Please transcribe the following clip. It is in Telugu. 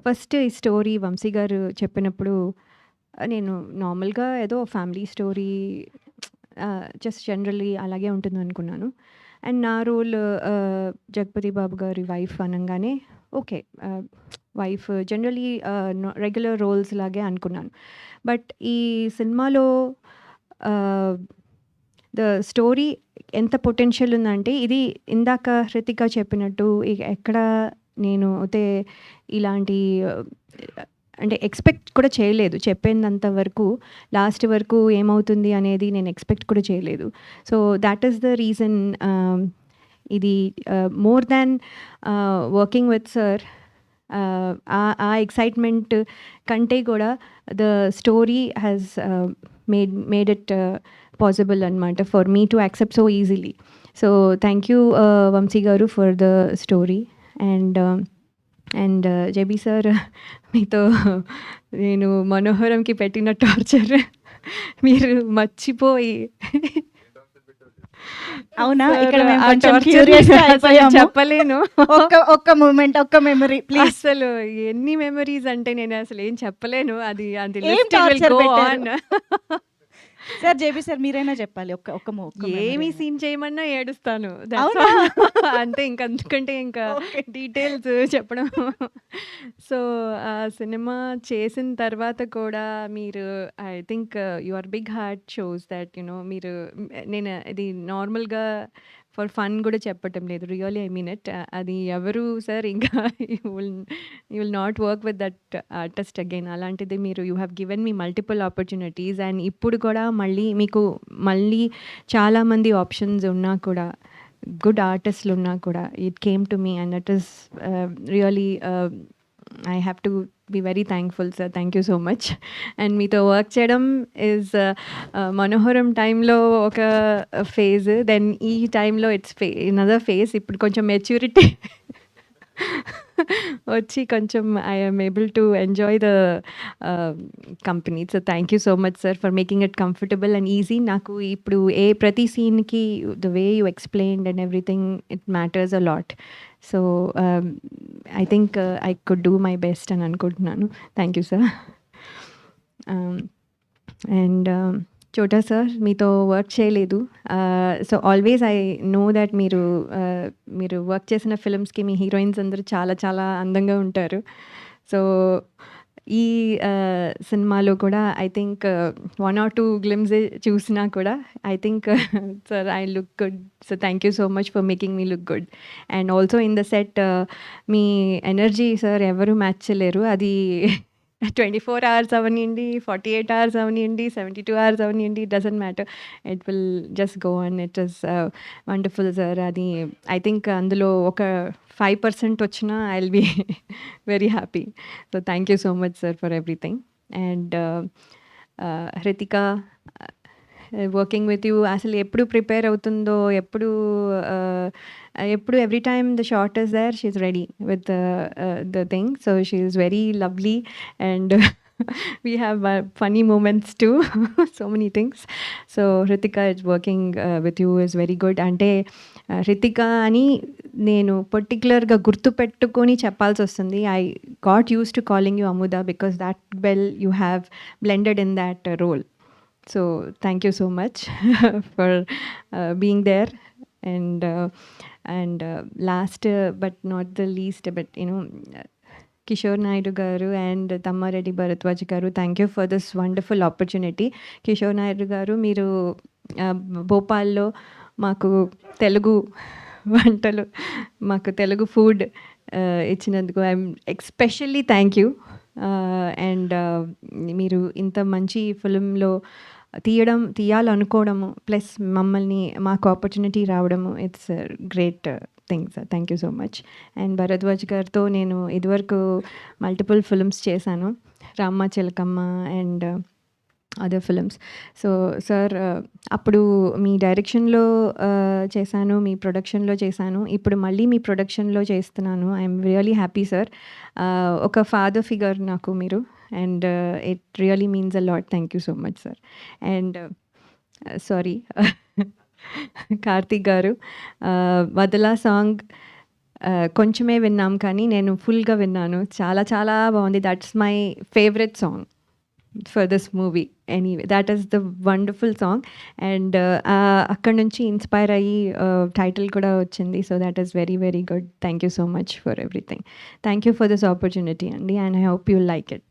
ఫస్ట్ ఈ స్టోరీ వంశీ గారు చెప్పినప్పుడు నేను నార్మల్‌గా ఏదో ఫ్యామిలీ స్టోరీ జస్ట్ జనరల్లీ అలాగే ఉంటుందనుకున్నాను. అండ్ నా రోల్ 'జగపతి బాబు' గారి వైఫ్ అనంగానే okay. Wife generally regular roles లాగే అనుకున్నాను. బట్ ఈ సినిమాలో ఆహ్, ద స్టోరీ ఎంత పొటెన్షియల్ ఉందంటే ఇది ఇందాక హృతిక చెప్పినట్టు ఎక్కడ నేను అయితే ఇలాంటి అంటే ఎక్స్‌పెక్ట్ కూడా చేయలేదు. చెప్పినంత వరకు లాస్ట్ వరకు ఏమవుతుంది అనేది నేను ఎక్స్‌పెక్ట్ కూడా చేయలేదు. So, that is the reason ఇది more than working with sir ఆ ఎక్సైట్‌మెంట్ కంటే కూడా the story has made it possible అనమాట for me to accept so easily. So, thank you Vamshi గారు for the story. And JB sir మీతో నేను 'మనోహరంకి' పెట్టిన టార్చర్ మీరు మర్చిపోయి అవునా? సార్ ఇక్కడ మేము ఆ కొంచెం టార్చర్‌ని క్యూరియస్‌గా అసలు అయిపోయాము. చెప్పలేను. ఒక్క మూమెంట్, ఒక్క మెమరీ ప్లీజ్. అసలు ఎన్ని మెమరీస్ అంటే నేను అసలు ఏం చెప్పలేను. అది అది ఏం list it will torture go పెట్టారు? ఆన్. సార్ జేబీ సార్ మీరైనా చెప్పాలి. ఒక్క ఏమి మెమరీ. సీన్ చేయమన్నా ఏడుస్తాను. దట్స్ అవునా? ఆల్. అంతే ఇంక అంతకంటే ఇంకా ఓకే. డీటెయిల్స్ చెప్పడం. సో, ఆ సినిమా చేసిన తర్వాత కూడా మీరు I think your big heart shows that మీరు నేను ఇది నార్మల్‌గా ఫర్ ఫన్ కూడా చెప్పటం లేదు. Really I mean it. అది ఎవరు సార్ ఇంకా you will not work with that artist again. అలాంటిది మీరు you have given me multiple opportunities and ఇప్పుడు కూడా మళ్ళీ చాలామంది ఆప్షన్స్ ఉన్నా కూడా గుడ్ ఆర్టిస్టులు ఉన్నా కూడా it came to me and that is really I have to be very thankful sir. Thank you so much. And మీతో వర్క్ చేయడం ఈజ్ మనోహరం టైంలో ఒక ఫేజ్, దెన్ ఈ టైంలో ఇట్స్ అనదర్ ఫేజ్. ఇప్పుడు కొంచెం మెచ్యూరిటీ వచ్చి కొంచెం I am able to enjoy the company. So thank you so much sir for making it comfortable and easy. నాకు ఇప్పుడు ప్రతి సీన్కి the way you explained and everything it matters a lot. So I think I could do my best అని అనుకుంటున్నాను. Thank you sir. And Chota sir మీతో వర్క్ చేయలేదు. So always I know that మీరు వర్క్ చేసిన ఫిల్మ్స్కి మీ హీరోయిన్స్ అందరూ చాలా చాలా అందంగా ఉంటారు. సో ఈ సినిమాలో కూడా ఐ థింక్ 1 or 2 గ్లిమ్స్ చూసినా కూడా I think sir I look good. So thank you so much for making me look good. And also in the set మీ ఎనర్జీ సార్ ఎవరు మ్యాచ్ చేయలేరు. అది 24 అవర్స్ అవనియండి, 48 అవర్స్ అవనియండి, 72 అవర్స్ అవనియండి, doesn't matter. It will just go on. It is wonderful sir. అది ఐ థింక్ అందులో ఒక 5% వచ్చినా I will be very happy. So thank you so much sir for everything. And Hrithika working with you అసలు ఎప్పుడు ప్రిపేర్ అవుతుందో, ఎప్పుడు every time the shot is there she is ready with the thing. So she is very lovely and we have funny moments too. So many things. So Hritika is working with you is very good. అంటే Hritika అని నేను పర్టికులర్గా గుర్తుపెట్టుకొని చెప్పాల్సి వస్తుంది. I got use to calling you Amudha because that well you have blended in that role. So thank you so much for being there. And last but not the least, but Kishore Naidu garu and Tammareddy Bharadwaj garu, thank you for this wonderful opportunity. Kishore Naidu garu మీరు భోపాల్లో మాకు తెలుగు వంటలు, మాకు తెలుగు ఫుడ్ ఇచ్చినందుకు I'm especially thank you. And మీరు ఇంత మంచి ఫిల్మ్లో తీయాలనుకోవడము ప్లస్ మాకు ఆపర్చునిటీ రావడము it's great thing sir. Thank you so much. And Bharadwaj గారితో నేను ఇదివరకు మల్టిపుల్ ఫిల్మ్స్ చేశాను, రామ్మ చిలకమ్మ and other films. So sir అప్పుడు మీ డైరెక్షన్లో చేశాను, మీ ప్రొడక్షన్లో చేశాను, ఇప్పుడు మళ్ళీ మీ ప్రొడక్షన్లో చేస్తున్నాను. I'm really happy sir. ఒక ఫాదర్ ఫిగర్ నాకు మీరు, and it really means a lot. Thank you so much sir. And sorry Karthik గారు, వదలా సాంగ్ కొంచెమే విన్నాం కానీ నేను ఫుల్‌గా విన్నాను. చాలా చాలా బావుంది. That's my favourite song for this movie. Anyway that is the wonderful song. And అక్కడి నుంచి ఇన్‌స్పైర్ అయ్యి టైటిల్ కూడా వచ్చింది. So that is very very good. Thank you so much for everything. Thank you for this opportunity అండి. And I hope you like it.